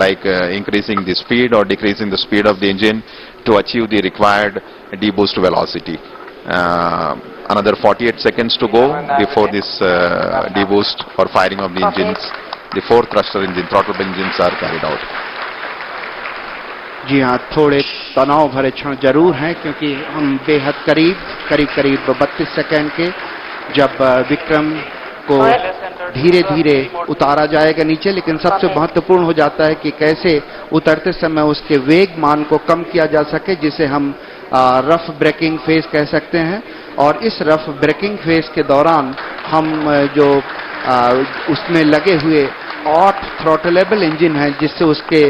like increasing the speed or decreasing the speed of the engine to achieve the required deboost velocity. Another 48 seconds to go before this deboost or firing of the engines. The 4 thruster engine, throttle engines are carried out. जी हाँ, थोड़े तनाव भरे क्षण जरूर हैं क्योंकि हम बेहद करीब 32 सेकंड के जब विक्रम को धीरे धीरे उतारा जाएगा नीचे, लेकिन सबसे महत्वपूर्ण हो जाता है कि कैसे उतरते समय उसके वेग मान को कम किया जा सके, जिसे हम रफ ब्रेकिंग फेज कह सकते हैं। और इस रफ ब्रेकिंग फेज के दौरान हम जो उसमें लगे हुए 8 थ्रॉटलेबल इंजन हैं, जिससे उसके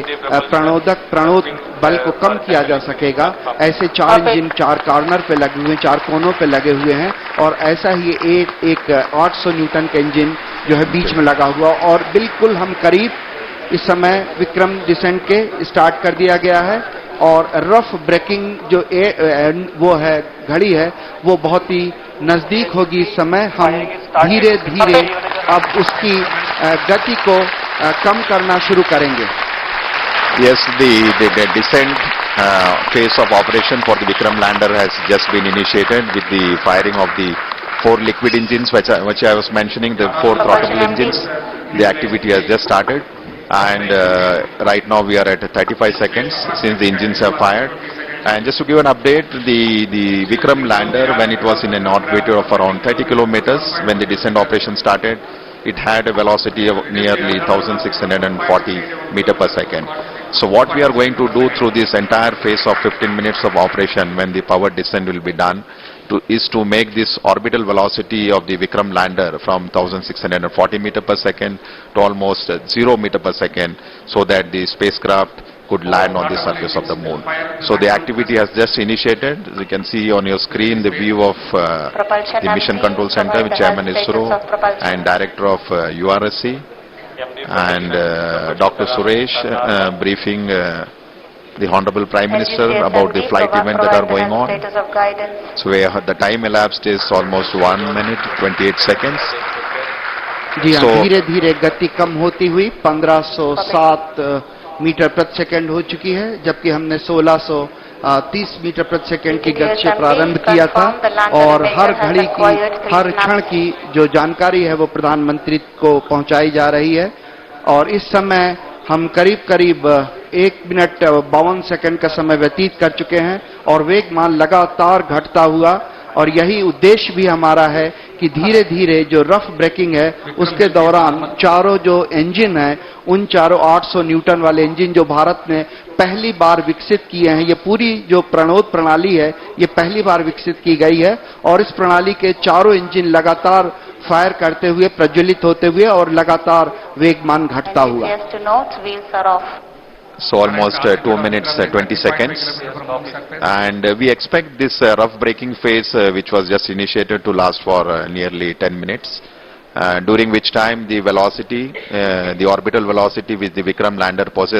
प्रणोद बल को कम किया जा सकेगा। ऐसे 4 इंजन 4 कॉर्नर पे लगे हुए हैं, 4 कोनों पे लगे हुए हैं, और ऐसा ही एक 800 न्यूटन का इंजन जो है बीच में लगा हुआ। और बिल्कुल हम करीब इस समय विक्रम डिसेंट के स्टार्ट कर दिया गया है, और रफ ब्रेकिंग जो वो है घड़ी है वो बहुत ही नजदीक होगी। इस समय हम धीरे धीरे अब उसकी गति को कम करना शुरू करेंगे। Yes, the descent phase of operation for the Vikram lander has just been initiated with the firing of the 4 liquid engines, which I was mentioning, the 4 throttle engines. The activity has just started, and right now we are at 35 seconds since the engines have fired. And just to give an update, the Vikram lander, when it was in an orbit of around 30 kilometers, when the descent operation started, it had a velocity of nearly 1640 meter per second. So what we are going to do through this entire phase of 15 minutes of operation, when the powered descent will be done, is to make this orbital velocity of the Vikram lander from 1640 meter per second to almost 0 meter per second, so that the spacecraft could land on the surface of the moon. So the activity has just initiated. As you can see on your screen the view of the Mission Control Center with Chairman ISRO and Director of URSC and Dr. Suresh briefing the Honorable Prime Minister about the flight event that are going on. So the time elapsed is almost 1 minute 28 seconds. जी हाँ, धीरे धीरे गति कम होती हुई 1507 metre प्रति second हो चुकी है, जबकि हमने 1630 मीटर प्रति सेकंड की गति से प्रारंभ किया था। और हर घड़ी की हर क्षण की जो जानकारी है वो प्रधानमंत्री को पहुंचाई जा रही है। और इस समय हम करीब 1 मिनट 52 सेकंड का समय व्यतीत कर चुके हैं, और वेगमान लगातार घटता हुआ। और यही उद्देश्य भी हमारा है कि धीरे धीरे जो रफ ब्रेकिंग है उसके दौरान चारों जो इंजन है, उन चारों 800 न्यूटन वाले इंजन जो भारत ने पहली बार विकसित किए हैं, ये पूरी जो प्रणोद प्रणाली है ये पहली बार विकसित की गई है, और इस प्रणाली के चारों इंजन लगातार फायर करते हुए, प्रज्वलित होते हुए और लगातार वेगमान घटता हुआ। So almost 2 minutes 20 seconds, and we expect this rough braking phase which was just initiated to last for nearly 10 minutes, during which time the velocity, the orbital velocity which the Vikram lander possessed